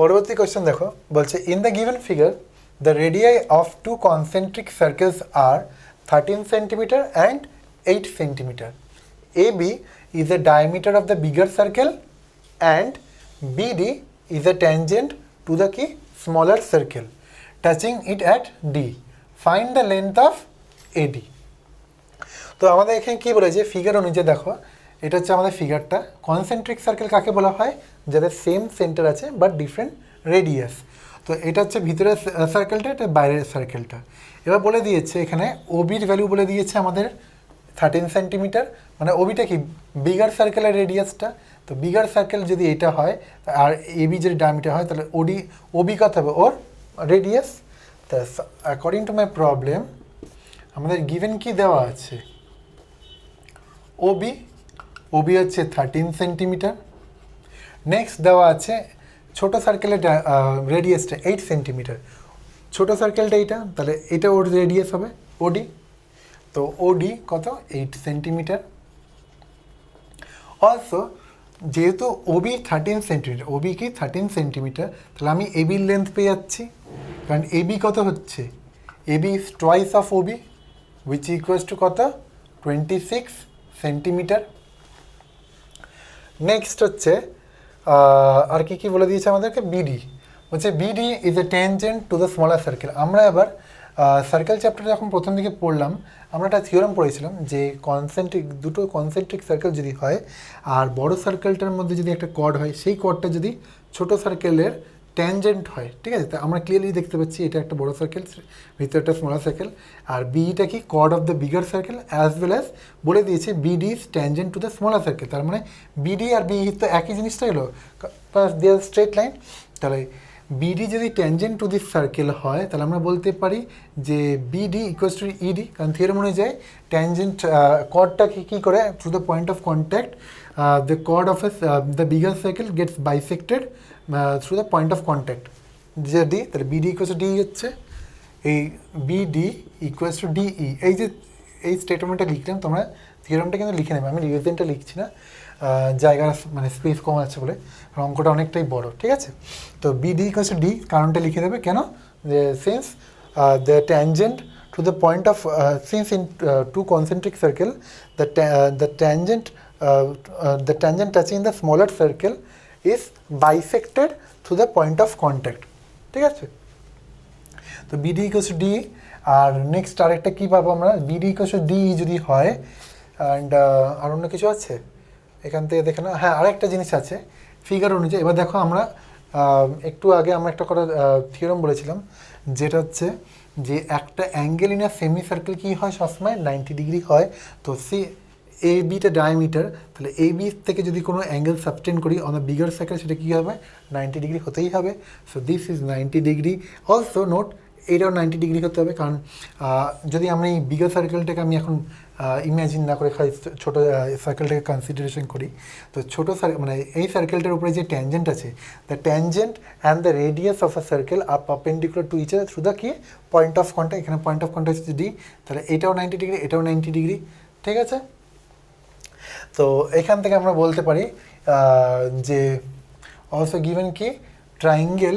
পরবর্তী কোশ্চেন দেখো, বলছে in the given figure the radii of two concentric circles are 13 centimetre and 8 centimetre. AB is the diameter of the bigger circle and BD is a tangent to the key smaller circle touching it at D. Find the length of AD. তো আমাদের এখানে কি বলেছে, figure অনুযায়ী দেখো, এটা হচ্ছে আমাদের ফিগারটা। কনসেন্ট্রিক সার্কেল কাকে বলা হয়, যাদের সেম সেন্টার আছে বাট ডিফারেন্ট রেডিয়াস। তো এটা হচ্ছে ভিতরের সার্কেলটা, এটা বাইরের সার্কেলটা। এবার বলে দিয়েছে এখানে ওবির ভ্যালু বলে দিয়েছে আমাদের 13 সেন্টিমিটার, মানে ওবিটা কি বিগার সার্কেলের রেডিয়াসটা। তো বিগার সার্কেল যদি এটা হয় আর এবি যদি ডায়ামিটার হয়, তাহলে ওবি কত হবে, ওর রেডিয়াস। তা অ্যাকর্ডিং টু মাই প্রবলেম আমাদের গিভেন কি দেওয়া আছে, ওবি হচ্ছে 13 সেন্টিমিটার। নেক্সট দেওয়া আছে ছোটো সার্কেলের রেডিয়াসটা 8 সেন্টিমিটার। ছোটো সার্কেলটা এইটা, তাহলে এটা ওর রেডিয়াস হবে ওডি। তো ওডি কত, 8 সেন্টিমিটার। অলসো যেহেতু ওবি 13 সেন্টিমিটার, ওবি কি 13 সেন্টিমিটার, তাহলে আমি এবির লেন্থ পেয়ে যাচ্ছি। কারণ এবি কত হচ্ছে, AB is twice of OB which equals to কত, 26 সেন্টিমিটার। নেক্সট হচ্ছে আর কি বলে দিয়েছে আমাদেরকে, বিডি হচ্ছে BD is a tangent to the smaller circle. আমরা এবার সার্কেল চ্যাপ্টারে যখন প্রথম দিকে পড়লাম, আমরা একটা থিওরাম পড়েছিলাম যে দুটো কনসেন্ট্রিক সার্কেল যদি হয় আর বড় সার্কেলটার মধ্যে যদি একটা কর্ড হয়, সেই কর্ডটা যদি ছোট সার্কেলের ট্যানজেন্ট হয়, ঠিক আছে, তো আমরা ক্লিয়ারলি দেখতে পাচ্ছি এটা একটা বড় সার্কেল, ভিতরে একটা স্মলার সার্কেল। আর বিটা কি chord of the bigger circle, as well as বলে দিয়েছে BD is tangent to the smaller circle. তার মানে বিডি আর বি তো একই জিনিসটা হলো, দেয়ার স্ট্রেট লাইন। তাহলে বিডি যদি ট্যানজেন্ট টু দিস সার্কেল হয়, তাহলে আমরা বলতে পারি যে বিডি ইকুয়ালস টু ইডি। কারণ থিওরাম অনুযায়ী ট্যানজেন্ট কর্ডটাকে কী করে, through the point of contact the chord of the bigger circle gets bisected through the point of contact, যে ডি। তাহলে বিডি ইকুয়ালস টু ডি হচ্ছে এই বিডি ইকুয়ালস টু ডিই। এই যে এই স্টেটমেন্টটা লিখলাম, তোমরা থিওরামটা কিন্তু লিখে নেবে, আমি রিভিশনটা লিখছি না, জায়গা মানে স্পেস কম আছে বলে, অঙ্কটা অনেকটাই বড়, ঠিক আছে। তো বিডি ইকুয়ালস টু ডি, কারণটা লিখে দেবে কেন, since the tangent to the point of since in two concentric circle the tangent touching the smaller circle is bisected through the point of contact, ঠিক আছে। তো বিডি ইকুয়ালস টু ডি। আর next আরেকটা কী পাবো আমরা, বিডি ইকুয়ালস টু ডি যদি হয়, অ্যান্ড আর অন্য কিছু আছে এখান থেকে দেখে না, হ্যাঁ আরেকটা জিনিস আছে ফিগার অনুযায়ী। এবার দেখো আমরা একটু আগে আমরা একটা কথা থিওরাম বলেছিলাম, যেটা হচ্ছে যে একটা angle in a semi circle কী হয়, সবসময় 90 ডিগ্রি হয়। তো এ বিটা ডায়ামিটার, তাহলে এ বি থেকে যদি কোনো অ্যাঙ্গেল সাবটেন্ড করি অন দ্য বিগার সার্কেল, সেটা কী হবে, 90 ডিগ্রি হতেই হবে। So this is 90 degree. Also note, এটাও 90 ডিগ্রি হতে হবে, কারণ যদি আমরা এই বিগার সার্কেলটাকে আমি এখন ইমাজিন না করে খালি ছোটো সার্কেলটাকে কনসিডারেশন করি, তো ছোটো মানে এই সার্কেলটার উপরে যে ট্যানজেন্ট আছে, the tangent and the radius of a circle are perpendicular to each other through the কি পয়েন্ট অফ কন্ট্যাক্ট। এখানে পয়েন্ট অফ কন্ট্যাক্ট হচ্ছে ডি, তাহলে এটাও 90 ডিগ্রি, এটাও 90 ডিগ্রি, ঠিক আছে। তো এখান থেকে আমরা বলতে পারি যে অলসো গিভেন কি triangle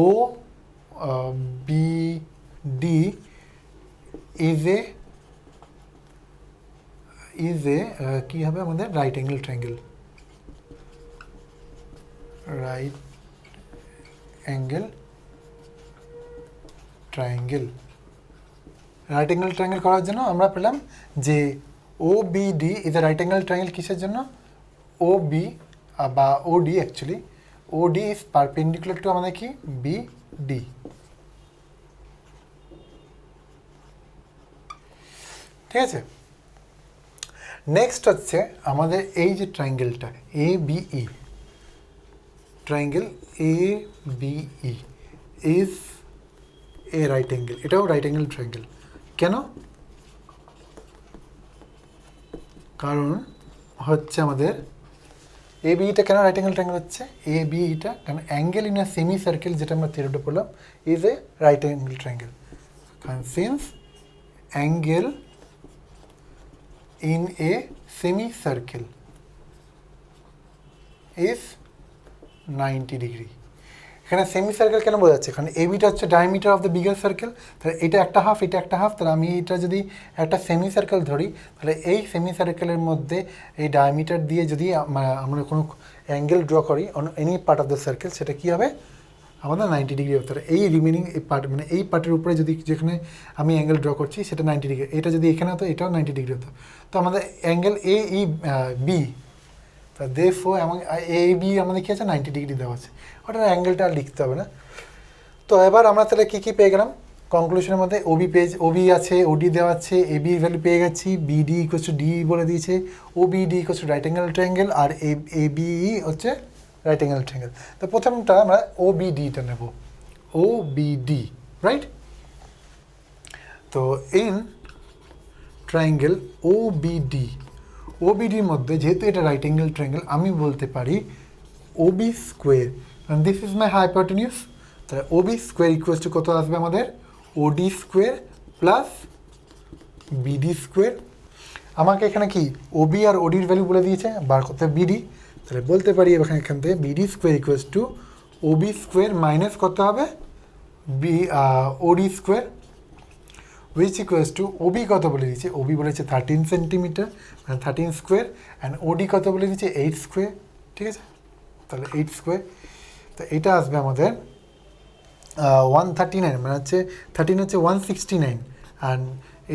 O B D is a কী হবে আমাদের, right angle triangle, right angle triangle. Right angle triangle করার জন্য আমরা পেলাম যে O B D is a right angle triangle, কিসের জন্য, ও বি বা O D, actually O D is perpendicular to আমাদের কি বি ডি, ঠিক আছে। নেক্সট হচ্ছে আমাদের এই যে ট্রায়াঙ্গেলটা A B E, triangle A B E is a right angle, এটাও রাইট অ্যাঙ্গেল ট্রায়াঙ্গেল। কেন, কারণ হচ্ছে আমাদের এ বিটা কেন রাইট অ্যাঙ্গেল ট্রায়াঙ্গেল হচ্ছে, এ বিটা কারণ angle in a semi circle, যেটা আমরা থিওরিটা পড়লাম, is a right angle triangle. কারণ since angle in a semi circle is 90 degree. এখানে সেমি সার্কেল কেন বোঝাচ্ছে, কারণ এবিটা হচ্ছে diameter of the bigger circle, তাহলে এটা একটা হাফ, এটা একটা হাফ, তাহলে আমি এটা যদি একটা সেমি সার্কেল ধরি, তাহলে এই সেমি সার্কেলের মধ্যে এই ডায়ামিটার দিয়ে যদি আমরা কোনো অ্যাঙ্গেল ড্র করি on any part of the circle, সেটা কী হবে আমাদের 90 ডিগ্রি হতে পারে। এই রিমেনিং এই পার্ট মানে এই পার্টের উপরে যদি যেখানে আমি অ্যাঙ্গেল ড্র করছি সেটা 90 ডিগ্রি, এটা যদি এখানে হতো এটাও 90 ডিগ্রি হতো। তো আমাদের অ্যাঙ্গেল এ ই বি, তা দেফো এবং এ বি আমাদের কী আছে 90 ডিগ্রি দেওয়া আছে, ওটার অ্যাঙ্গেলটা আর লিখতে হবে না। তো এবার আমরা তাহলে কী কী পেয়ে গেলাম কনক্লুশনের মধ্যে, ওবি আছে, ওডি দেওয়া আছে, এ বির ভ্যালু পেয়ে গেছি, বিডি ইকুয়ালস টু ডি বলে দিয়েছে, OBD equals to right angle triangle, আর এ বিই হচ্ছে রাইট অ্যাঙ্গেল ট্রায়াঙ্গেল। তো প্রথমটা আমরা ওবিডিটা নেব, ওবিডি, রাইট? তো ইন ট্রায়াঙ্গেল ওবিডির মধ্যে যেহেতু এটা রাইট অ্যাঙ্গেল ট্রায়াঙ্গেল, আমি বলতে পারি OB square, and this is my hypotenuse, তাহলে ওবি স্কোয়ার ইকুয়ালস টু কত আসবে আমাদের ওডি স্কোয়ার প্লাস বিডি স্কোয়ার। আমাকে এখানে কি ওবি আর ওডির ভ্যালু বলে দিয়েছে, বার করতে বিডি, তাহলে বলতে পারি এখান থেকে BD square equals to OB square minus করতে হবে OD square, which equals to OB কত বলে দিয়েছে, ওবি বলেছে 13 সেন্টিমিটার মানে 13 স্কোয়ার, অ্যান্ড ওডি কত বলে দিয়েছে 8 স্কোয়ার, ঠিক আছে? তাহলে 8 স্কোয়ার, তো এটা আসবে আমাদের 139, মানে হচ্ছে 13 হচ্ছে 169, অ্যান্ড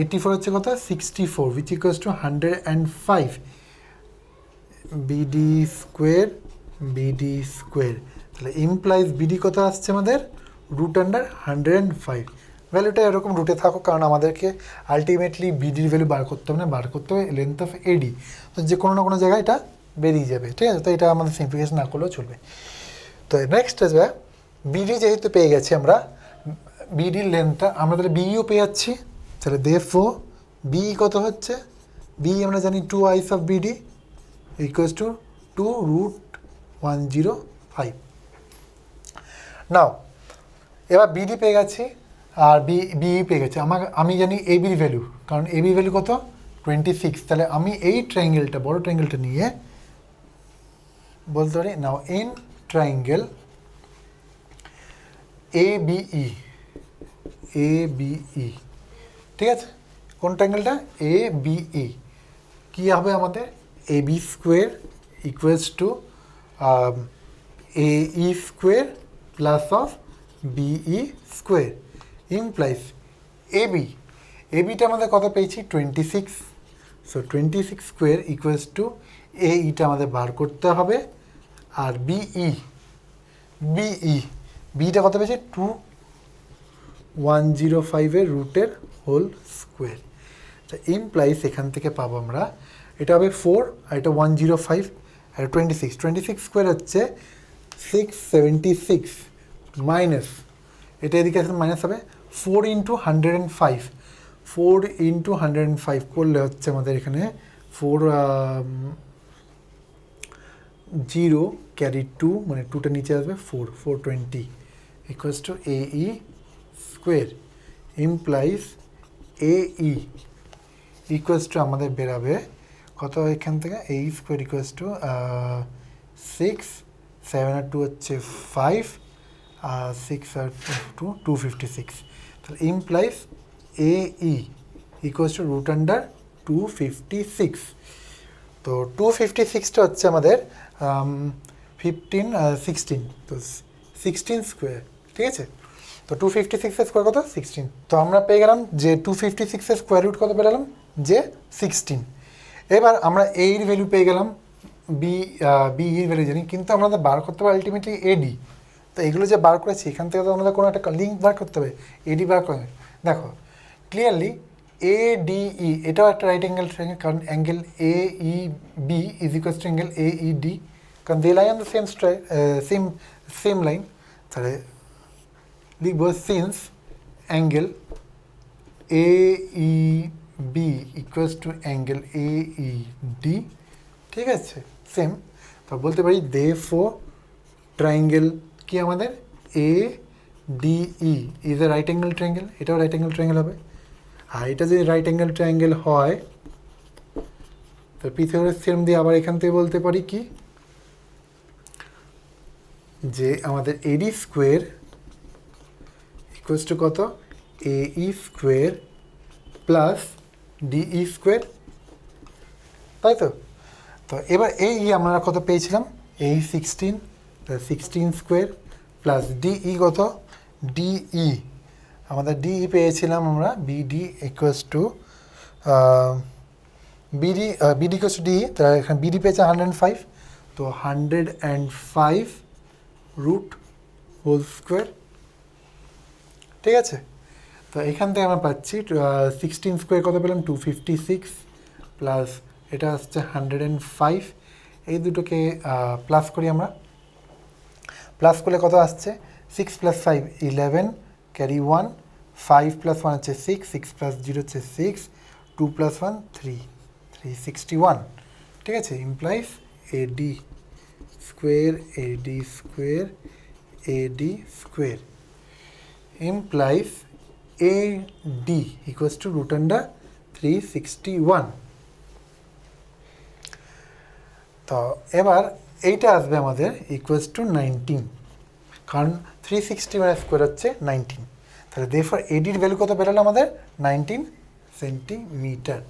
84 হচ্ছে কত 64, which equals two 105 BD square, তাহলে ইমপ্লাইজ বিডি কত আসছে আমাদের √105। ভ্যালুটা এরকম রুটে থাকো, কারণ আমাদেরকে আলটিমেটলি বিডির ভ্যালু বার করতে হবে না, বার করতে হবে লেন্থ অফ এডি, তো যে কোনো না কোনো জায়গায় এটা বেরিয়ে যাবে, ঠিক আছে? তো এটা আমাদের সিম্পলিফিকেশন না করলেও চলবে। তো নেক্সট আসবে বিডি, যেহেতু পেয়ে গেছি আমরা বিডির লেন্থটা, আমরা তাহলে বিইও পেয়ে যাচ্ছি, তাহলে দেফো বি কত হচ্ছে, বি আমরা জানি 2 eyes of BD equals two 2√105। নাও এবার বিডি পেয়ে গেছি আর বিই পেয়ে গেছে, আমি জানি এবির ভ্যালু, কারণ এবির ভ্যালু কত 26, তাহলে আমি এই ট্রায়াঙ্গেলটা বড় ট্রায়াঙ্গেলটা নিয়ে বলতে পারি নাও ইন ট্রায়াঙ্গেল এবিই, ঠিক আছে? কোন ট্রায়াঙ্গেলটা এবিই, কী হবে আমাদের এবি স্কোয়ার ইকুয়ালস টু এই square plus of B E square implies এবিটা আমাদের কত পেয়েছি 26, সো 26 স্কোয়ার ইকুয়ালস টু এইটা আমাদের বার করতে হবে, আর বিটা কত পেয়েছি 2,105 রুটের হোল স্কোয়ার, তো ইমপ্লাইজ এখান থেকে পাবো আমরা এটা হবে 4, আর এটা 105, আর 26 স্কোয়ার হচ্ছে 676 মাইনাস এটা এদিকে আসলে মাইনাস হবে 4 × 105 করলে হচ্ছে আমাদের এখানে 4 0 ক্যারি 2 মানে 2টা নিচে আসবে 420 ইকুয়ালস টু এই স্কোয়ার ইমপ্লাইজ এই ইকুয়ালস টু আমাদের বেরাবে কত এখান থেকে এই স্কোয়ার ইকুয়ালস টু 6, 7 আর 2 হচ্ছে 5, 6 আর 2 256, তাহলে ইমপ্লাইজ এই ইকুয়ালস টু √256। তো 256টা হচ্ছে আমাদের 16, তো 16 স্কোয়ার, ঠিক আছে? তো 256 স্কোয়ার কত 16, তো আমরা পেয়ে গেলাম যে 256 স্কোয়ার রুট কত পেলাম যে 16। এবার আমরা এর ভ্যালু পেয়ে গেলাম, বি এর ভ্যালু জানি, কিন্তু আমাদের বার করতে হবে আলটিমেটলি এডি। তো এগুলো যে বার করেছি এখান থেকে তো আমাদের কোনো একটা লিঙ্ক বার করতে হবে, এডি বার করে দেখো ক্লিয়ারলি এডিই এটাও একটা রাইট অ্যাঙ্গেল ট্রায়াঙ্গেল, কারণ angle AEB is equals to angle AED, কারণ they lie on the same line. তাহলে লিখব since angle AEB equals to angle AED, ঠিক আছে? সেম, তো বলতে পারি দেফোর ট্রায়াঙ্গেল কি আমাদের ADE is a right angle triangle, এটাও রাইট অ্যাঙ্গেল ট্রায়াঙ্গেল হবে। আর এটা যদি রাইট অ্যাঙ্গেল ট্রায়াঙ্গেল হয় তো পিথাগোরাস থিওরেম দিয়ে আবার এখান থেকে বলতে পারি কি যে আমাদের এডি স্কোয়ার ইকুয়ালস টু কত, এ ই স্কোয়ার প্লাস ডিই স্কোয়ার, তাই তো? তো এবার এই আমরা কত পেয়েছিলাম, এই 16 স্কোয়ার প্লাস ডিই কত, ডিই আমাদের ডিই পেয়েছিলাম আমরা BD equals to BD equals to DE, তাহলে এখানে বিডি পেয়েছে 105, তো 105 রুট হোল স্কোয়ার, ঠিক আছে? তো এখান থেকে আমরা পাচ্ছি 16 স্কোয়ার কত পেলাম, 256 প্লাস এটা আসছে 105, এই দুটোকে প্লাস করি আমরা, প্লাস করলে কত আসছে, 6 প্লাস 5 11, ক্যারি 1, 5 প্লাস 1 হচ্ছে 6, 6 প্লাস 0 হচ্ছে 6, 2 প্লাস 1 3, 361, ঠিক আছে? Implies eddy square implies AD equals to root under 361. তো এবার এইটা আসবে আমাদের ইকুয়ালস টু 19, কারণ 360 স্কোয়ার হচ্ছে 19, তাহলে therefore ADর ভ্যালু কত বেরোলো আমাদের, 19 সেন্টিমিটার।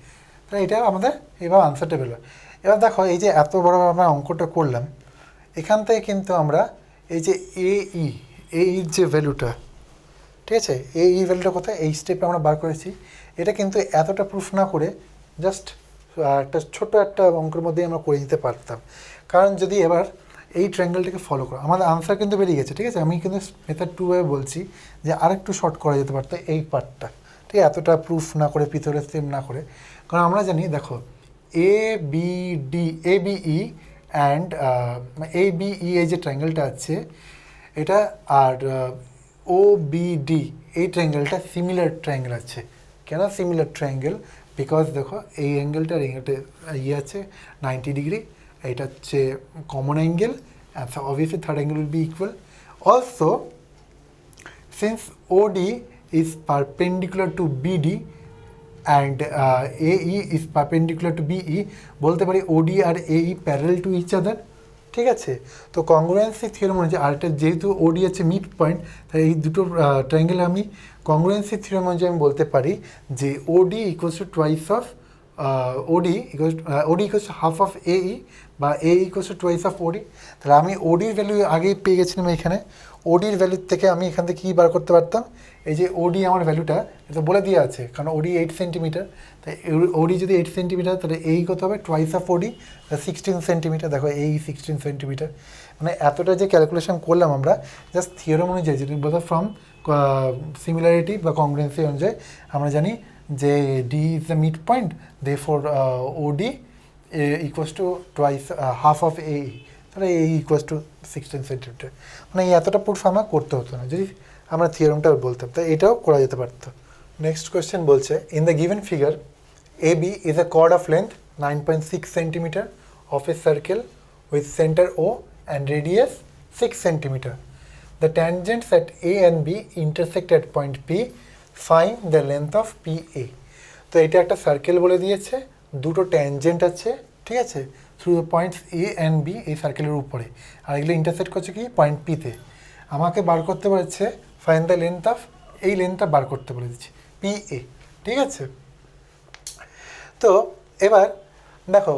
তাহলে এটা আমাদের এবার আনসারটা বেরোলো। এবার দেখো এই যে এত বড় আমরা অঙ্কটা করলাম, এখান থেকে কিন্তু আমরা এই যে এইর যে ভ্যালুটা, ঠিক আছে, এই ভ্যালুটা কোথায়, এই স্টেপে আমরা বার করেছি, এটা কিন্তু এতটা প্রুফ না করে জাস্ট একটা ছোট একটা অঙ্কের মধ্যেই আমরা করে নিতে পারতাম। কারণ যদি এবার এই ট্রায়াঙ্গেলটাকে ফলো করো, আমাদের আনসার কিন্তু বেরিয়ে গেছে, ঠিক আছে? আমি কিন্তু মেথড 2 ভাবে বলছি যে আরেকটু শর্ট করা যেতে পারতো এই পার্টটা, ঠিক আছে? এতটা প্রুফ না করে, ভিতরে সেম না করে, কারণ আমরা জানি দেখো ABE অ্যান্ড ABE এই যে ট্রায়াঙ্গেলটা আছে এটা, আর OBD এই ট্রায়াঙ্গেলটা সিমিলার ট্রায়াঙ্গেল আছে। কেন সিমিলার ট্রায়াঙ্গেল? বিকজ দেখো এই অ্যাঙ্গেলটার ইয়ে আছে 90 ডিগ্রি, এটা হচ্ছে common angle, obviously third angle will be equal. Also, since OD is perpendicular to BD and AE is perpendicular to BE, বলতে পারি OD R AE parallel to each other, ঠিক আছে? তো কংগ্রুয়েন্সি থিওরেম অনুযায়ী, আর এটা যেহেতু OD আছে mid point, তাই এই দুটো ট্রায়াঙ্গেল আমি কংগ্রুয়েন্সি থিওরেম অনুযায়ী আমি বলতে পারি যে OD equals to twice of OD equals to half of AE বা AE equals to twice of OD। তাহলে আমি ODর ভ্যালু আগেই পেয়ে গেছিলাম এখানে, ODর ভ্যালুর থেকে আমি এখান থেকে কী বার করতে পারতাম, এই যে OD আমার ভ্যালুটা এটা বলে দেওয়া আছে, কারণ OD 8 সেন্টিমিটার, তাই OD যদি 8 সেন্টিমিটার তাহলে এই কত হবে, টুয়াইস অফ OD 16 সেন্টিমিটার, দেখো এই 16 সেন্টিমিটার। মানে এতটা যে ক্যালকুলেশন করলাম আমরা জাস্ট থিওরেম অনুযায়ী, যেটা বলতে ফ্রম সিমিলারিটি বা কংগ্রুয়েন্সি অনুযায়ী আমরা জানি যে D is the mid point, therefore OD equals to twice half of AE, তাহলে AE equals to 16 সেন্টিমিটার। মানে এই এতটা প্রুফ আমার করতে হতো না যদি আমরা থিওরেমটা বলতাম, তাই এটাও করা যেতে পারতো। নেক্সট কোয়েশ্চেন বলছে, in the given figure AB is a chord of length 9.6 centimeter of a circle with center O and radius 6 centimeter. The tangents at A and B intersect at point P. Find the length of PA. তো এটা একটা circle বলে দিয়েছে, দুটো tangent আছে, ঠিক আছে, through the points A and B এই সার্কেলের উপরে, আর এগুলো ইন্টারসেক্ট করছে কি পয়েন্ট পিতে। আমাকে বার করতে বলেছে ফাইন্ড দ্য লেন্থ অফ, এই লেন্থটা বার করতে বলে দিচ্ছি PA, ঠিক আছে? তো এবার দেখো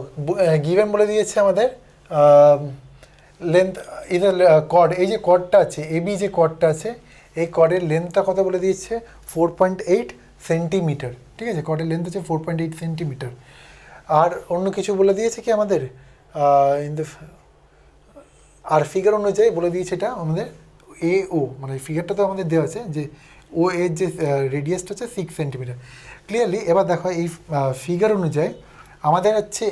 গিভেন বলে দিয়েছে আমাদের লেন্থ ইদার কর্ড, এই যে কর্ডটা আছে AB, যে কর্ডটা আছে এই কর্ডের লেন্থটা কত বলে দিয়েছে 4.8 সেন্টিমিটার, ঠিক আছে? কর্ডের লেন্থ হচ্ছে 4.8 সেন্টিমিটার। আর অন্য কিছু বলে দিয়েছে কি আমাদের আর ফিগার অনুযায়ী বলে দিয়েছে এটা আমাদের AO, মানে ফিগারটা তো আমাদের দেওয়া আছে যে ও এর যে রেডিয়াসটা হচ্ছে 6 সেন্টিমিটার ক্লিয়ারলি। এবার দেখো এই ফিগার অনুযায়ী আমাদের হচ্ছে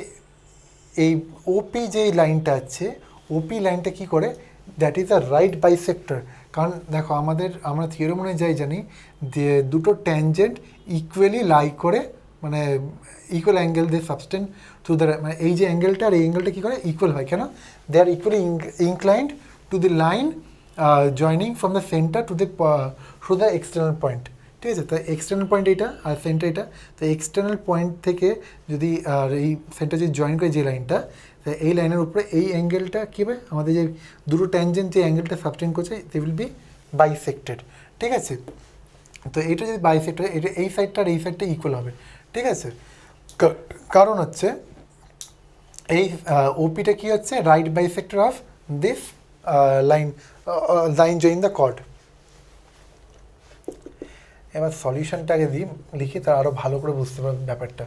এই OP যে লাইনটা আছে, OP লাইনটা কি করে, that is a right bisector. কারণ দেখো আমরা থিওরেম অনুযায়ী জানি যে দুটো ট্যানজেন্ট ইকুয়ালি লাই করে, মানে ইকুয়াল অ্যাঙ্গেল দিয়ে সাবস্টেন্ড থ্রু দ্য, মানে এই যে অ্যাঙ্গেলটা আর এই অ্যাঙ্গেলটা কী করে ইকুয়াল হয়, কেন they are equally inclined to the line joining from the centre to the external point, ঠিক আছে? তো এক্সটার্নাল পয়েন্ট এইটা আর সেন্টার এটা, তো এক্সটার্নাল পয়েন্ট থেকে যদি এই সেন্টার যদি জয়েন করে যে লাইনটা, এই লাইনের উপরে এই অ্যাঙ্গেলটা কী হবে, আমাদের যে দুটো ট্যানজেন্ট যে অ্যাঙ্গেলটা সাবটেন্ড করছে দে উইল বি বাইসেক্টেড, ঠিক আছে। তো এটা যদি বাইসেক্ট হয়, এটা এই সাইডটা আর এই সাইডটা ইকুয়াল হবে, ঠিক আছে। কারণ হচ্ছে এই ওপিটা কী হচ্ছে, right bisector of this line join the chord. এবার সলিউশনটাকে দিই লিখি, তা আরও ভালো করে বুঝতে পারবে ব্যাপারটা।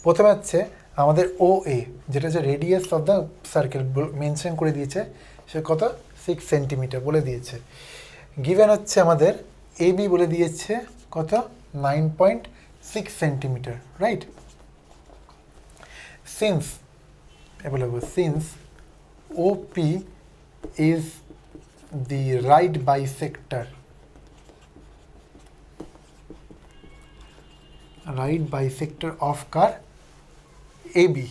প্রথমে হচ্ছে আমাদের ও এ, যেটা হচ্ছে radius of the circle mention করে দিয়েছে, সে কত 6 সেন্টিমিটার বলে দিয়েছে। গিভেন হচ্ছে আমাদের এ বি বলে দিয়েছে কত 9.6 centimetre, right. Since since O P is the right bisector, right bisector of কার এ বি,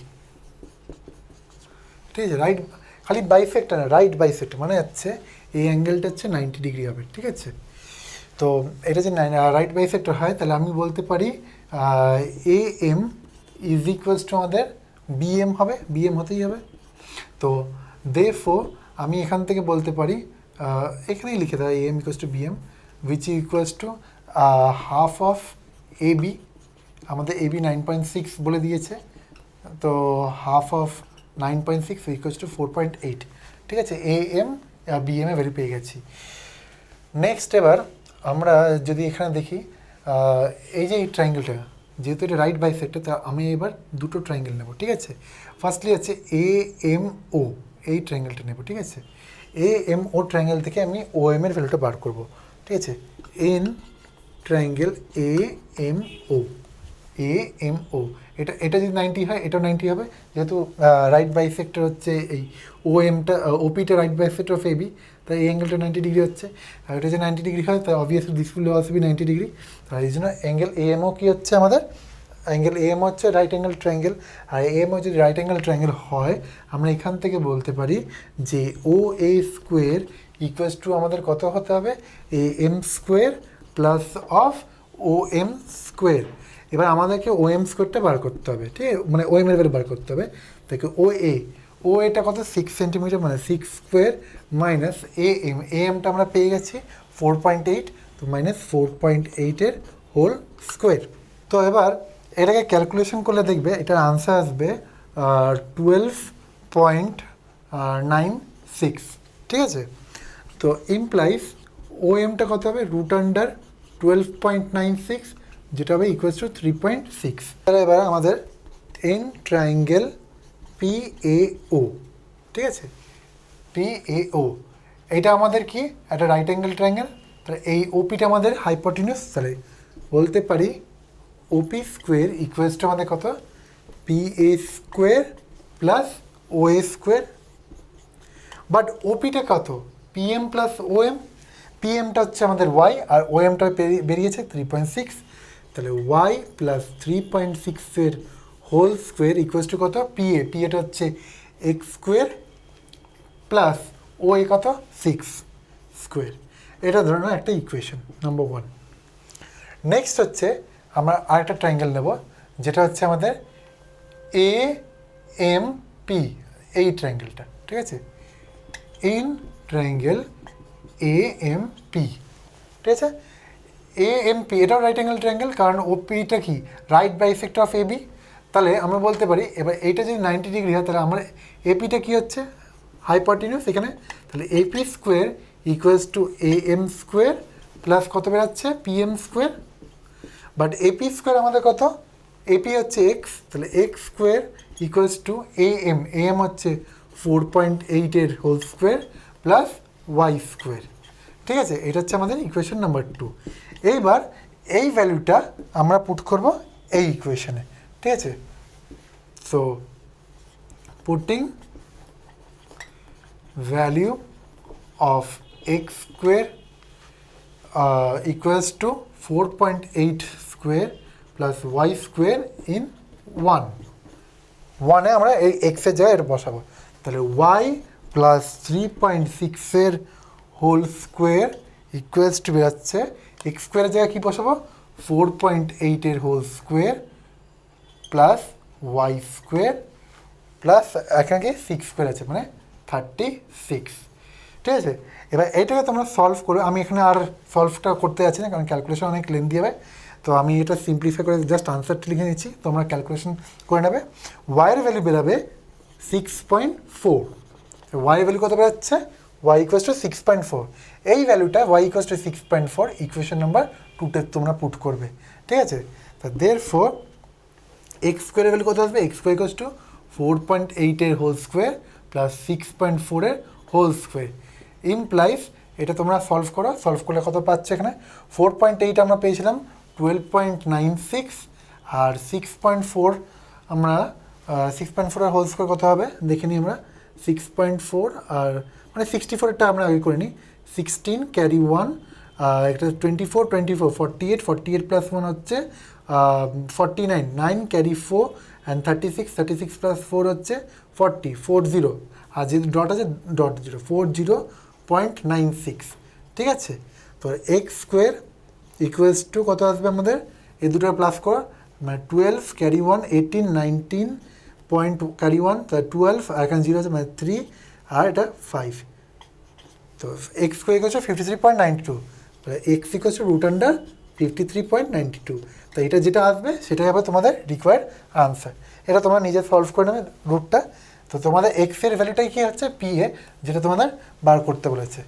ঠিক আছে। রাইট খালি বাইসেক্টর না, রাইট বাইসেক্টর মানে হচ্ছে এই অ্যাঙ্গেলটা হচ্ছে 90 ডিগ্রি হবে, ঠিক আছে। তো এটা যে রাইট বাইসেক্টর হয়, তাহলে আমি বলতে পারি A M is equals to আমাদের বিএম হবে, বিএম হতেই হবে। তো দেরফোর আমি এখান থেকে বলতে পারি, এখানেই লিখে দেয় A M equals to BM, which equals to half of A B. আমাদের এ বি 9.6 বলে দিয়েছে, তো হাফ অফ 9.6 ইকুয়ালস টু 4.8, ঠিক আছে। এ এম বি এম এ ভ্যালু পেয়ে গেছি। নেক্সট এবার আমরা যদি এখানে দেখি, এই যে এই ট্রাইঙ্গেলটা, যেহেতু এটা রাইট বাইসেক্টর, তা আমি এবার দুটো ট্রাইঙ্গেল নেব, ঠিক আছে। ফার্স্টলি হচ্ছে এ এম ও, এই ট্রাইঙ্গেলটা নেব, ঠিক আছে। এ এম ও ট্রাইঙ্গেল থেকে আমি ও এম এর ভ্যালুটা বার করব, ঠিক আছে। In triangle A M O, A M O, এটা যদি 90 হয়, এটাও 90 হবে, যেহেতু রাইট বাইসেক্টর হচ্ছে এই ও এমটা, ওপিটা right bisector of A B, তাই এই অ্যাঙ্গেলটা 90 ডিগ্রি হচ্ছে। আর এটা যে 90 ডিগ্রি হয়, তাই obviously this will also be 90 degree. তাই এই জন্য অ্যাঙ্গেল এ এমও কী হচ্ছে আমাদের, অ্যাঙ্গেল এ এম হচ্ছে রাইট অ্যাঙ্গেল ট্রায়াঙ্গেল। আর এ এমও যদি রাইট অ্যাঙ্গেল ট্রায়াঙ্গেল হয়, আমরা এখান থেকে বলতে পারি যে O A square equals to আমাদের কত হতে হবে, A M square plus of O M square. এবার আমাদেরকে ও এম স্কোয়ারটা বার করতে হবে, ঠিক আছে, মানে ও এম এর ভ্যালু বার করতে হবে। দেখো ও এটা কত 6 সেন্টিমিটার, মানে 6 স্কোয়ার মাইনাস এ এমটা আমরা পেয়ে গেছি 4.8, তো মাইনাস 4.8 হোল স্কোয়ার। তো এবার এটাকে ক্যালকুলেশন করলে দেখবে এটার আনসার আসবে 12.96, ঠিক আছে। তো ইমপ্লাইজ ও এমটা কত হবে, রুট আন্ডার 12.96, যেটা হবে ইকুয়ালস টু 3.6। তাহলে এবার আমাদের এন ট্রায়াঙ্গেল পি এ ও, ঠিক আছে, পি এ ও, এটা আমাদের কি একটা রাইট অ্যাঙ্গেল ট্রায়াঙ্গেল। তাহলে এই ওপিটা আমাদের হাইপোটেনিউস, তাহলে বলতে পারি ওপি স্কোয়ার ইকুয়ালস টু আমাদের কত, P A square plus O A square. But ওপিটা কত, P M plus O M, P এমটা হচ্ছে আমাদের ওয়াই, আর ও এমটা বেরিয়েছে 3.6, তাহলে Y plus 3.6 whole square equals to কত, পি এটা হচ্ছে X square plus O A কত 6 স্কোয়ার। এটা ধরে নাও একটা ইকুয়েশন নাম্বার 1। নেক্সট হচ্ছে আমরা আরেকটা ট্রায়াঙ্গেল নেব, যেটা হচ্ছে আমাদের এ এম পি, এই ট্রায়াঙ্গেলটা, ঠিক আছে। In triangle A M P, ঠিক আছে। এ এম পি এটাও রাইট অ্যাঙ্গেল ট্রায়াঙ্গেল, কারণ ও পিটা কি right bisector of A B. তাহলে আমরা বলতে পারি এবার এইটা যদি 90 ডিগ্রি হয়, তাহলে আমরা এপিটা কী হচ্ছে হাইপোটেনিউস এখানে, তাহলে AP square equals to A M square plus কত বেরাচ্ছে P M square. But AP square আমাদের কত, এপি হচ্ছে এক্স, তাহলে X square equals to A M হচ্ছে 4.8 whole square plus Y square, ঠিক আছে। এটা হচ্ছে আমাদের ইকুয়েশন নাম্বার 2। এইবার এই ভ্যালুটা আমরা পুট করব এই ইকুয়েশনে, ঠিক আছে। So putting value of X square equals to 4.8 square plus Y square in 1 আমরা এই এক্সের জায়গায় এটা বসাবো। তাহলে Y plus 3.6 whole square equals to বেরোচ্ছে, এক্স স্কোয়ারের জায়গায় কী বসাবো, 4.8 whole square plus Y square plus এখানে কি 6 স্কোয়ার আছে মানে 36, ঠিক আছে। এবার এইটাকে তোমরা সলভ করো, আমি এখানে আর সলভটা করতে যাচ্ছি না কারণ ক্যালকুলেশন অনেক লেন্দি হবে, তো আমি এটা সিম্পলিফাই করে জাস্ট আনসারটা লিখে নিচ্ছি, তোমরা ক্যালকুলেশন করে নেবে। ওয়াইয়ের ভ্যালু বেরোবে 6.4, ওয়াই ভ্যালু কত বেরোচ্ছে, ওয়াই ইকুয়াস টু 6.4, এই ভ্যালুটা Y equals to 6.4 equation number 2তে তোমরা পুট করবে, ঠিক আছে। তা দেয়ারফর এক্স স্কোয়ারের ভ্যালু কত আসবে, X square equals to 4.8 whole square plus 6.4 whole square implies, এটা তোমরা সলভ করো, সলভ করলে কত পাচ্ছে এখানে 4.8 আমরা পেয়েছিলাম 12.96, আর 6.4 আমরা 6.4 হোল স্কোয়ার কত হবে দেখে নিই আমরা, 6.4 আর মানে 64টা আমরা আগে করে নিই, 16 ক্যারি 1, একটা 24 48 প্লাস 1 হচ্ছে 49, 9 ক্যারি 4 অ্যান্ড 36 প্লাস 4 হচ্ছে 40, আর যেহেতু ডট আছে ডট 0, 40.96, ঠিক আছে। তো এক্স স্কোয়ার ইকুয়ালস টু কত আসবে আমাদের, এই দুটো প্লাস করো মানে 12 ক্যারি 1 18 19 পয়েন্ট ক্যারি 1 12, আর এখানে 0 আছে মানে 3, আর এটা 5, তো X square equals to 53.92, X equals to root under 53.92, তো এটা যেটা আসবে সেটাই হবে তোমাদের রিকোয়ার্ড আনসার। এটা তোমরা নিজে সলভ করে নেবে রুটটা। তো তোমাদের এক্সের ভ্যালুটাই কী হচ্ছে, পি এ, যেটা তোমাদের বার করতে বলেছে,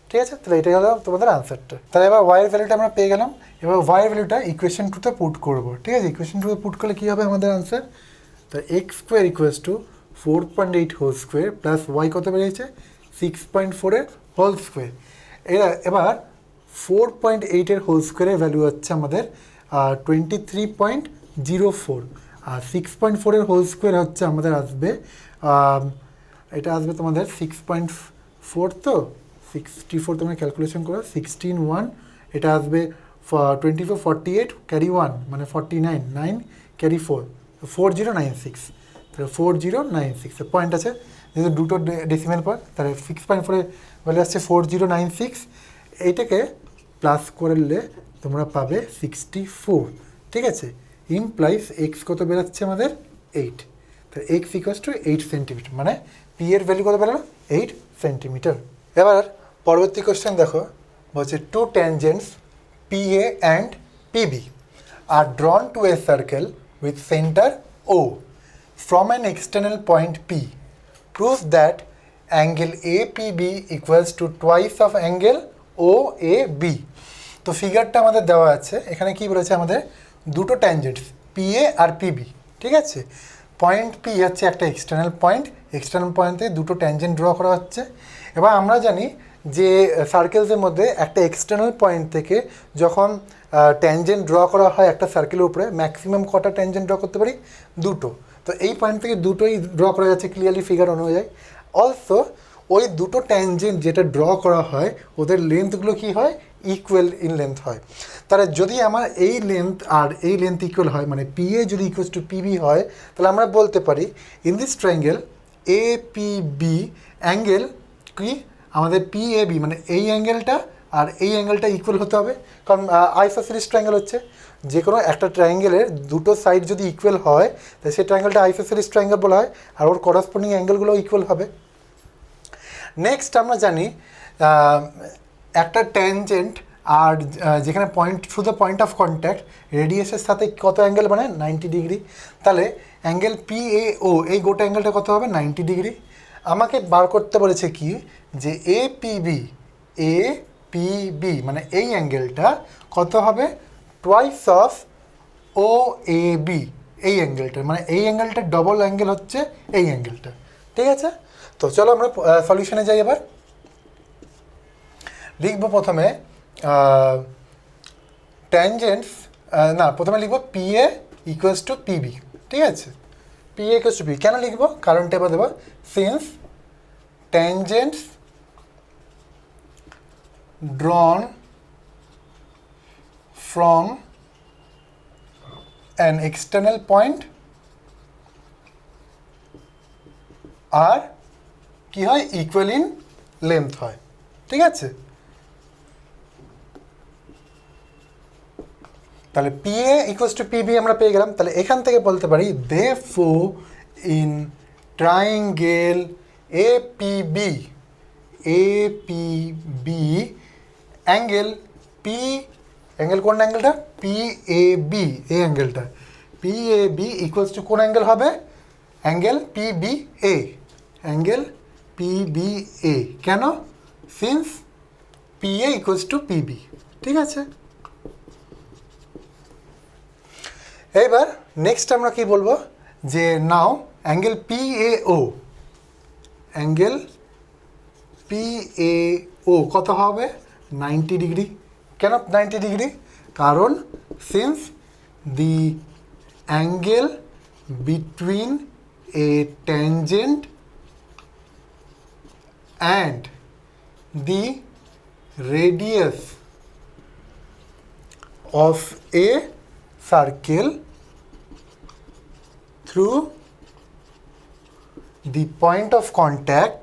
ঠিক আছে। তাহলে এটাই হলো তোমাদের আনসারটা। তাহলে এবার ওয়াইয়ের ভ্যালুটা আমরা পেয়ে গেলাম, এবার ওয়াইয়ের ভ্যালুটা ইকুয়েশন 2তে পুট করবো, ঠিক আছে। ইকুয়েশন 2তে পুট করলে কী হবে আমাদের আনসার, তো X square equals to 4.8 whole square plus Y কত বেরিয়েছে 6.4 হোল স্কোয়ার। এবার 4.8 হোল স্কোয়ারের ভ্যালু হচ্ছে আমাদের 23.04, আর 6.4 হোল স্কোয়ার হচ্ছে আমাদের আসবে, এটা আসবে তোমাদের 6.4, তো 64 তোমরা ক্যালকুলেশন করো, 16 এটা আসবে 24 48 ক্যারি 1 মানে 49, 9 ক্যারি 4 4096, তাহলে 4096 পয়েন্ট আছে যেহেতু দুটো ডেসিমেল পর, তাহলে 6.4 ভ্যালু আসছে 4096, এইটাকে প্লাস করলে তোমরা পাবে 64, ঠিক আছে। ইমপ্লাইজ এক্স কত বেরোচ্ছে আমাদের 8, তাহলে এক্স ইকুয়ালস টু 8 সেন্টিমিটার, মানে পি এর ভ্যালু কত বেরোলো 8 সেন্টিমিটার। এবার পরবর্তী কোশ্চেন দেখো, বলছে two tangents P A and PB are drawn to a circle with centre O from an external point P proves that angle APB equals to twice of angle OAB। তো ফিগারটা আমাদের দেওয়া আছে, এখানে কি বলেছে আমাদের দুটো ট্যানজেন্টস PA আর PB, ঠিক আছে। পয়েন্ট P হচ্ছে একটা এক্সটার্নাল পয়েন্টে দুটো ট্যানজেন্ট ড্র করা হচ্ছে। এবার আমরা জানি যে সার্কেলসের মধ্যে একটা এক্সটার্নাল পয়েন্ট থেকে যখন ট্যানজেন্ট ড্র করা হয় একটা সার্কেলের উপরে ম্যাক্সিমাম কটা ট্যানজেন্ট ড্র করতে পারি, দুটো। তো এই পয়েন্ট থেকে দুটোই ড্র করা যাচ্ছে ক্লিয়ারলি ফিগার অনুযায়ী। অলসো ওই দুটো ট্যানজেন্ট যেটা ড্র করা হয় ওদের লেন্থগুলো কি হয়, ইকুয়াল ইন লেন্থ হয়। তাহলে যদি আমার এই লেন্থ আর এই লেন্থ ইকুয়াল হয়, মানে পি এ যদি ইকুয়ালস টু পিবি হয়, তাহলে আমরা বলতে পারি in this triangle A P B angle কি আমাদের পি এ বি, মানে এই অ্যাঙ্গেলটা আর এই অ্যাঙ্গেলটা ইকুয়াল হতে হবে, কারণ আইসোসেলিস ট্রায়াঙ্গেল হচ্ছে, যে কোনো একটা ট্রায়াঙ্গেলের দুটো সাইড যদি ইকুয়াল হয় তাহলে সেই ট্রায়াঙ্গেলটা আইসোসেলিস ট্রায়াঙ্গেল বলা হয়, আর ওর করসপন্ডিং অ্যাঙ্গেলগুলো ইকুয়াল হবে। নেক্সট আমরা জানি একটা ট্যানজেন্ট আর যেখানে point through the point of contact রেডিয়াসের সাথে কত অ্যাঙ্গেল মানে 90 ডিগ্রি, তাহলে অ্যাঙ্গেল পি এ ও এই গোটা অ্যাঙ্গেলটা কত হবে 90 ডিগ্রি। আমাকে বার করতে বলেছে কি যে এ পি বি মানে এই অ্যাঙ্গেলটা কত হবে twice of O A B, এই অ্যাঙ্গেলটা মানে এই অ্যাঙ্গেলটা ডবল অ্যাঙ্গেল হচ্ছে এই অ্যাঙ্গেলটা, ঠিক আছে। তো চলো আমরা সলিউশনে যাই। এবার লিখবো প্রথমে ট্যানজেন্টস, না প্রথমে লিখবো P A equals to PB, ঠিক আছে। P A equals to P কেন লিখবো, কারণটা এবার দেবো since tangents drawn from an external point আর কি হয় ইকুয়াল ইন লেন্থ হয়, ঠিক আছে। তাহলে P A equals to PB আমরা পেয়ে গেলাম। তাহলে এখান থেকে বলতে পারি therefore in triangle APB, APB angle P, angle কোন অ্যাঙ্গেলটা, পিএবি, এই অ্যাঙ্গেলটা পিএবি ইকুয়ালস টু কোন অ্যাঙ্গেল হবে, অ্যাঙ্গেল পিবিএ, অ্যাঙ্গেল পিবিএ। কেন, since PA equals to PB. ঠিক আছে, এইবার নেক্সট আমরা কি বলবো, যে নাও অ্যাঙ্গেল পিএও, অ্যাঙ্গেল পিএও কত হবে, 90 ডিগ্রি। কেন 90 ডিগ্রি, কারণ since the angle between A tangent and the radius of a circle through the point of contact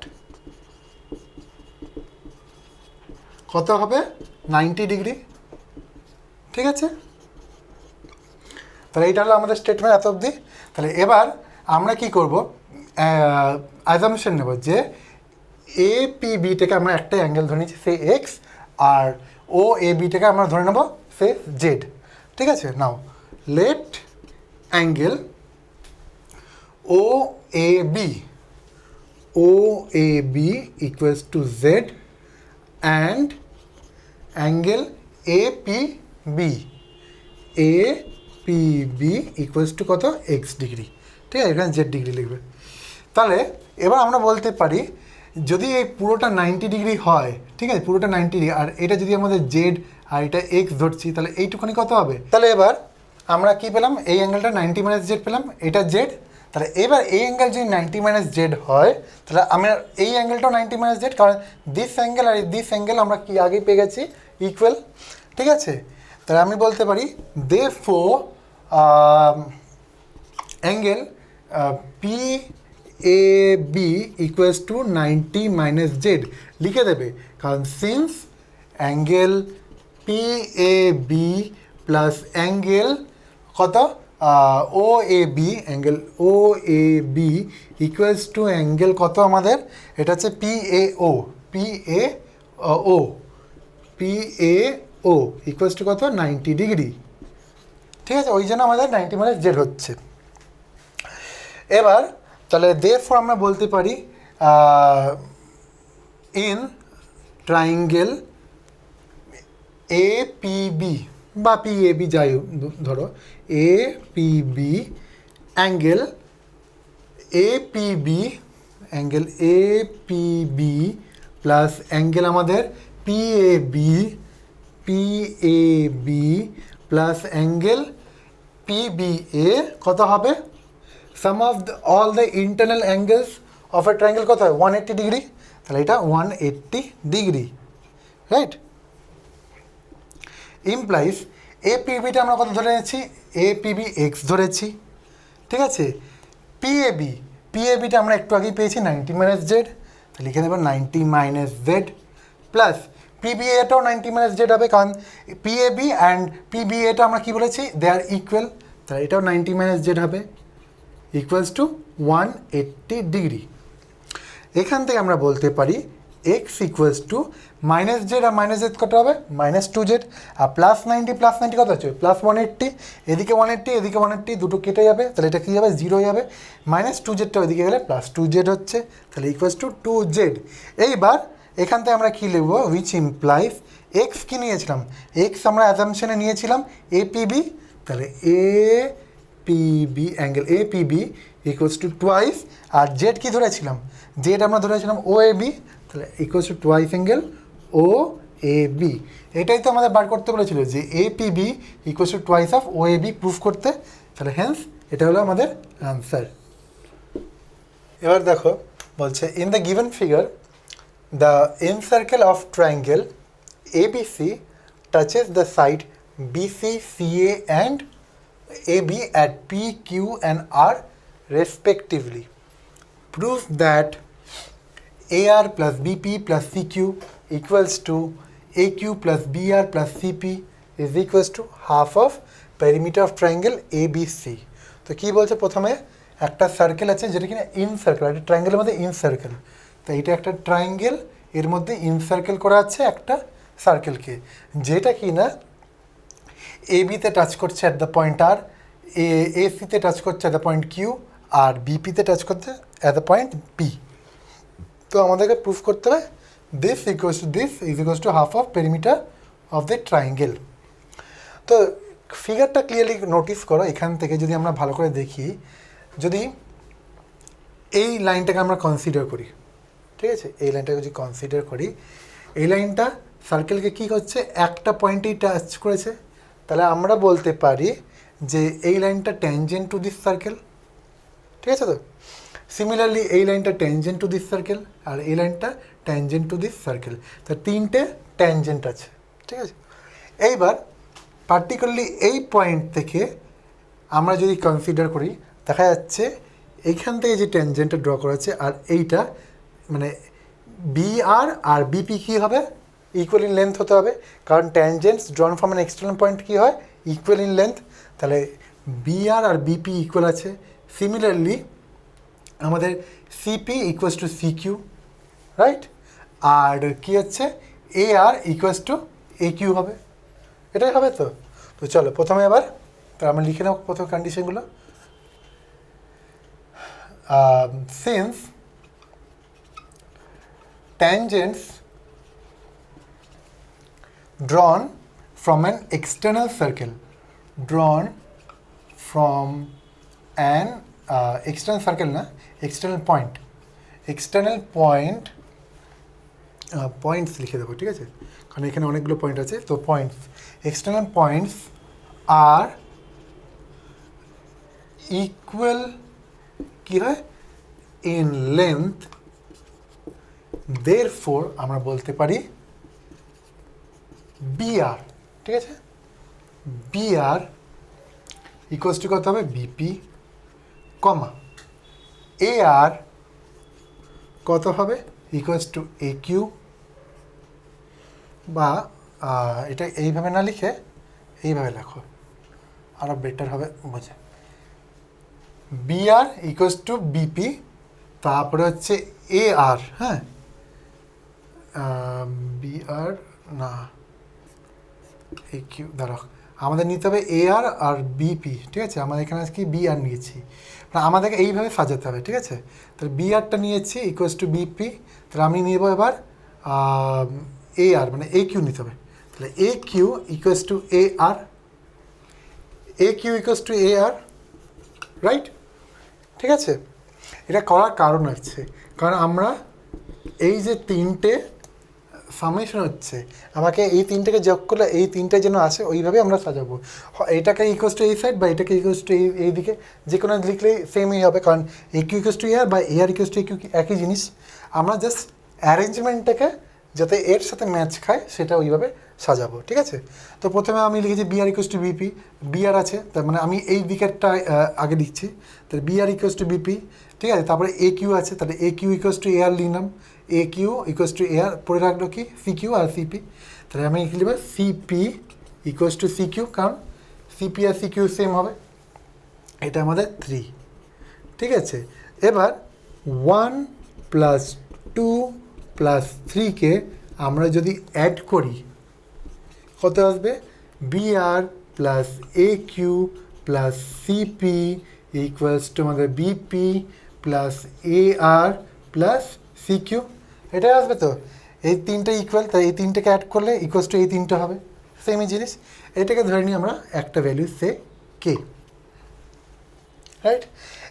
কত হবে, 90 ডিগ্রি। ঠিক আছে, তাহলে এইটা হলো আমাদের স্টেটমেন্ট এত অবধি। তাহলে এবার আমরা কি করব, অ্যাজাম্পশন নেব যে এপিবিটাকে আমরা একটা অ্যাঙ্গেল ধরে নিচ্ছি সে এক্স, আর ও এ বিটাকে আমরা ধরে নেব সে জেড। ঠিক আছে, now let angle O A B equals to Z and angle A P B equals to কত, এক্স ডিগ্রি। ঠিক আছে, এখানে জেড ডিগ্রি লিখবে। তাহলে এবার আমরা বলতে পারি যদি এই পুরোটা 90 ডিগ্রি হয়, ঠিক আছে, পুরোটা 90 ডিগ্রি, আর এটা যদি আমাদের জেড আর এটা এক্স ধরছি, তাহলে এইটুখানি কত হবে। তাহলে এবার আমরা কি পেলাম, এই অ্যাঙ্গেলটা 90 মাইনাস জেড পেলাম, এটা জেড। তাহলে এবার এই অ্যাঙ্গেল যদি 90 মাইনাস জেড হয়, তাহলে আমরা এই অ্যাঙ্গেলটাও 90 মাইনাস জেড, কারণ দিস অ্যাঙ্গেল আর দিস অ্যাঙ্গেল আমরা কি আগেই পেয়ে গেছি ইকুয়াল। ঠিক আছে, তাহলে আমি বলতে পারি therefore angle P A B equals to 90 minus Z লিখে দেবে, কারণ since angle P A B plus angle কত O A B, angle O A B equals to angle কত আমাদের, এটা হচ্ছে পিএও, পিএও ইকুয়ালস টু কত, 90 ডিগ্রি। ঠিক আছে, ওই জন্য আমাদের 90 মাইনাস জেড হচ্ছে। এবার তাহলে therefore আমরা বলতে পারি ইন ট্রায়াঙ্গেল এপিবি বা পিএবি যাই ধরো, A P B angle A P B plus angle আমাদের পিএবি প্লাস অ্যাঙ্গেল পিবিএ কত হবে, sum of all the internal angles of a triangle কত হয়, 180 ডিগ্রি। তাহলে এটা 180 ডিগ্রি, রাইট। ইমপ্লাইজ এপিবিটা আমরা কত ধরে নিয়েছি, এপিবি এক্স ধরেছি। ঠিক আছে, পিএবিটা আমরা একটু আগেই পেয়েছি 90 মাইনাস জেড, তাহলে লিখে দেবো 90 মাইনাস জেড প্লাস পিবিএটাও 90 মাইনাস জেড হবে, কারণ পিএবি অ্যান্ড পিবিএটা আমরা কী বলেছি, দে আর ইকুয়াল, তাহলে এটাও 90 মাইনাস জেড হবে ইকুয়ালস টু 180 ডিগ্রি। এখান থেকে আমরা বলতে পারি X equals to minus Z আর মাইনাস জেড কত হবে, -2z, আর +90 কত হচ্ছে, +180, এদিকে 180 এদিকে 180 দুটো কেটে যাবে, তাহলে এটা কী যাবে, 0 হয়ে যাবে, -2zটা ওইদিকে গেলে +2z হচ্ছে, তাহলে ইকুয়ালস টু 2z। এইবার এখান থেকে আমরা কী লিখবো, উইচ ইমপ্লাইজ এক্স কী নিয়েছিলাম, এক্স আমরা অ্যাজাম্পশনে নিয়েছিলাম এপিবি, তাহলে A P B angle A P B equals to twice, আর জেড কী ধরেছিলাম, জেড আমরা ধরেছিলাম ও এ বি, তাহলে equals to twice angle O A B. এটাই তো আমাদের বার করতে বলেছিল যে A P B equals to twice of O A B proof করতে, তাহলে হ্যান্স এটা হলো আমাদের আনসার। এবার দেখো বলছে in the given figure the incircle of triangle ABC touches the side BC CA and AB at P, Q and R respectively. Proves that AR plus BP plus CQ equals to AQ plus BR plus CP is equals to half of perimeter of triangle ABC. তো কী বলছে প্রথমে, একটা circle আছে যেটা কিনা in circle, একটা ট্রায়াঙ্গেলের মধ্যে in circle. তো এইটা একটা ট্রায়াঙ্গেল, এর মধ্যে ইন সার্কেল করা আছে একটা সার্কেলকে, যেটা কিনা এবিতে টাচ করছে অ্যাট দ্য পয়েন্ট আর, এসিতে টাচ করছে অ্যাট দ্য পয়েন্ট কিউ, আর বিপিতে টাচ করছে অ্যাট দ্য পয়েন্ট পি। তো আমাদেরকে প্রুফ করতে হবে this equals to this is equals to half of perimeter of the triangle. তো ফিগারটা ক্লিয়ারলি নোটিস করো, এখান থেকে যদি আমরা ভালো করে দেখি, যদি এই লাইনটাকে আমরা কনসিডার করি, ঠিক আছে, এই লাইনটাকে যদি কনসিডার করি, এই লাইনটা সার্কেলকে কী করছে, একটা পয়েন্টেই টাচ করেছে, তাহলে আমরা বলতে পারি যে এই লাইনটা ট্যানজেন্ট টু দিস সার্কেল, ঠিক আছে। তো সিমিলারলি এই লাইনটা ট্যানজেন্ট টু দিস সার্কেল, আর এই লাইনটা ট্যানজেন্ট টু দিস সার্কেল, তা তিনটে ট্যানজেন্ট আছে, ঠিক আছে। এইবার পার্টিকুলারলি এই পয়েন্ট থেকে আমরা যদি কনসিডার করি, দেখা যাচ্ছে এইখান থেকে যে ট্যানজেন্টটা ড্র করা আছে, আর এইটা মানে বিআর আর বিপি কী হবে, ইকুয়াল ইন লেন্থ হতে হবে, কারণ tangents drawn from an external point কী হয়, ইকুয়াল ইন লেন্থ। তাহলে বিআর আর বিপি ইকুয়াল আছে। সিমিলারলি আমাদের C P equals to C Q, right, আর কী হচ্ছে A R equals to A Q হবে, এটাই হবে। তো তো চলো প্রথমে এবার আমরা লিখে নেব প্রথম কন্ডিশনগুলো। Since tangents drawn from an external circle, drawn from an external circle না, external point, external point, points লিখে দেবো, ঠিক আছে, কারণ এখানে অনেকগুলো পয়েন্ট আছে। তো points, external points are equal কি হয়, in length, therefore আমরা বলতে পারি বিআর, ঠিক আছে, বিআর ইকুয়ালস টু কত হবে, বিপি কমা এ আর কত হবে, ইকুয়ালস টু এ কিউ, বা এটা এইভাবে না লিখে এইভাবে লেখো, আরও বেটার হবে বোঝে। বিআর ইকুয়ালস টু বিপি, তারপরে হচ্ছে এ আর, হ্যাঁ, বিআর না এ কিউ, দাঁড়াও, আমাদের নিতে হবে এ আর বিপি, ঠিক আছে, আমাদের এখানে আজকে বিআর নিয়েছি, মানে আমাদেরকে এইভাবে সাজাতে হবে, ঠিক আছে। তাহলে বিআরটা নিয়েছি ইকুয়ালস টু বিপি, তাহলে আমি নেব এবার এ আর, মানে এ কিউ নিতে হবে, তাহলে A Q equals to A R, A Q equals to A R, right, ঠিক আছে। এটা করার কারণ আছে, কারণ আমরা এই যে তিনটে সামেশন হচ্ছে, আমাকে এই তিনটেকে যোগ করলে এই তিনটে যেন আসে, ওইভাবে আমরা সাজাবো। এইটাকে ইকুয়ালস টু এই সাইড বা এটাকে ইকুয়ালস টু এই দিকে, যে কোনো লিখলেই সেমই হবে, কারণ এ কিউ ইকুয়ালস টু এ আর বা এ R equals to A Q একই জিনিস। আমরা জাস্ট অ্যারেঞ্জমেন্টটাকে যাতে এর সাথে ম্যাচ খায় সেটা ওইভাবে সাজাবো, ঠিক আছে। তো প্রথমে আমি লিখেছি BR equals to BP, BR আছে, তার মানে আমি এই দিকেরটা আগে লিখছি, তাহলে বিআর ইকুয়ালস টু বিপি, ঠিক আছে। তারপরে এ কিউ আছে, তাহলে A Q equals to A আর লিখলাম, এ কিউ ইকুয়ালস টু এ আর, পরে রাখলো কি সি কিউ আর সিপি, তাহলে আমি লিখে লিখব CP equals to C Q, কারণ সিপি আর সি কিউ সেম হবে, এটা আমাদের 3, ঠিক আছে। এবার 1 প্লাস 2 প্লাস 3কে আমরা যদি অ্যাড করি কত আসবে, BR plus A Q plus CP equals to আমাদের BP plus A R plus C Q, এটাই আসবে। তো এই তিনটে ইকুয়াল, তাই এই তিনটেকে অ্যাড করলে ইকুয়ালস টু এই তিনটে হবে, সেমই জিনিস। এটাকে ধরে নিই আমরা একটা ভ্যালু সে কে, রাইট।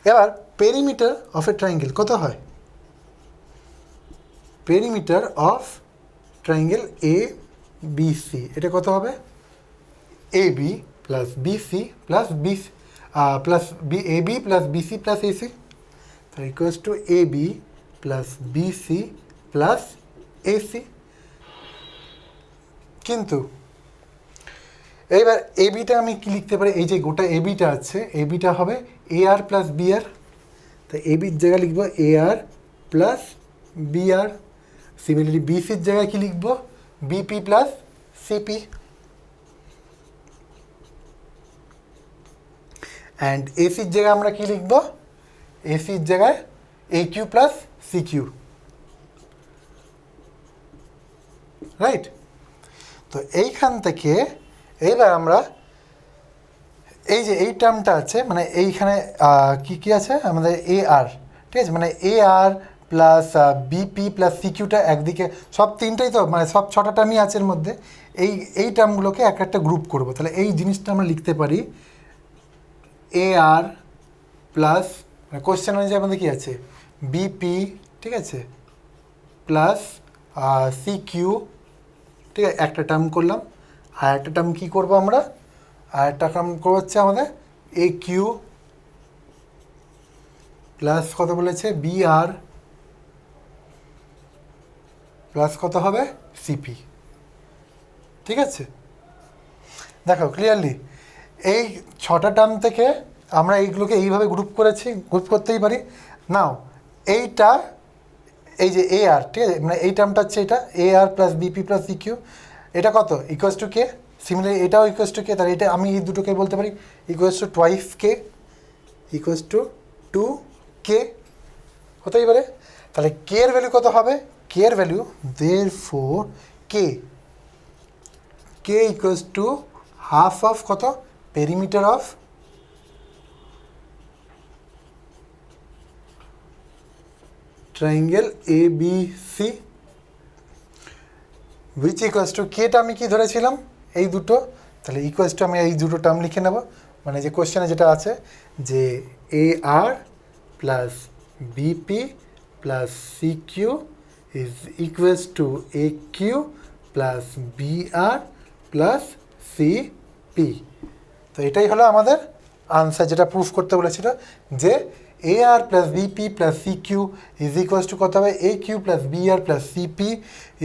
এবার পেরিমিটার অফ এ ট্রায়াঙ্গেল কত হয়, perimeter of triangle A B C, এটা কত হবে, A B plus B C plus B C plus A B plus B C plus A C, তাহলে equals to A B plus B C plus A C. কিন্তু এইবার এ beta আমি কি লিখতে পারি, এই যে গোটা এ বিটা আছে, এ বিটা হবে এ আর প্লাস বি আর, তাই এ বির জায়গায় লিখবো এ আর প্লাস বি আর। সিমিলারলি বিসির জায়গায় কি লিখবো, বিপি প্লাস সিপি, অ্যান্ড এসির জায়গায় আমরা কি লিখবো, এসির জায়গায় A Q plus C Q, right? তো এইখান থেকে এইবার আমরা এই যে এই টার্মটা আছে, মানে এইখানে কি কি আছে আমাদের এ আর, ঠিক আছে, মানে এ আর প্লাস বিপি প্লাস সিকিউটা একদিকে, সব তিনটাই তো মানে সব ছটা টার্মই আছে এর মধ্যে। এই টার্মগুলোকে একটা গ্রুপ করব, তাহলে এই জিনিসটা আমরা লিখতে পারি এ আর প্লাস, মানে কোশ্চেন অনুযায়ী আমাদের কী আছে বিপি, ঠিক আছে, প্লাস সি কিউ, ঠিক আছে, একটা টার্ম করলাম। আর একটা টার্ম কী করবো আমরা, আর একটা টার্ম করবো হচ্ছে আমাদের এ কিউ প্লাস কত বলেছে বি আর প্লাস কত হবে সিপি, ঠিক আছে? দেখো ক্লিয়ারলি এই ছটা টার্ম থেকে আমরা এইগুলোকে এইভাবে গ্রুপ করেছি, গ্রুপ করতেই পারি। নাও এইটা এই যে এ আর, ঠিক আছে, মানে এই টার্মটা হচ্ছে এটা A R plus B P plus C Q, এটা কত ইকুয়ালস টু কে, সিমিলার এটাও ইকুয়ালস টু কে, তাহলে এটা আমি এই দুটোকে বলতে পারি equals to twice K, equals to 2k হতেই পারে। তাহলে কে এর ভ্যালু কত হবে, কে এর ভ্যালু therefore K equals to half of কত perimeter of triangle A B C, which equals to কেটা আমি কি ধরেছিলাম এই দুটো, তাহলে ইকুয়ালস টু আমি এই দুটো টার্ম লিখে নেব, মানে যে কোশ্চেনে যেটা আছে যে A R plus B P plus C Q is equals to A Q plus B R plus C P. তো এটাই হলো আমাদের আনসার, যেটা প্রুফ করতে বলেছিল যে A R plus B P plus C Q is equals to কত হবে A Q plus B R plus C P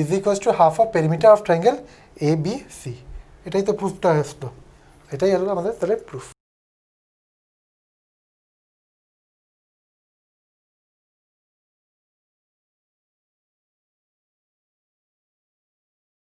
is equals to half of perimeter of triangle A B C. এটাই তো প্রুফটা আসলো, এটাই হলো আমাদের তাহলে প্রুফ।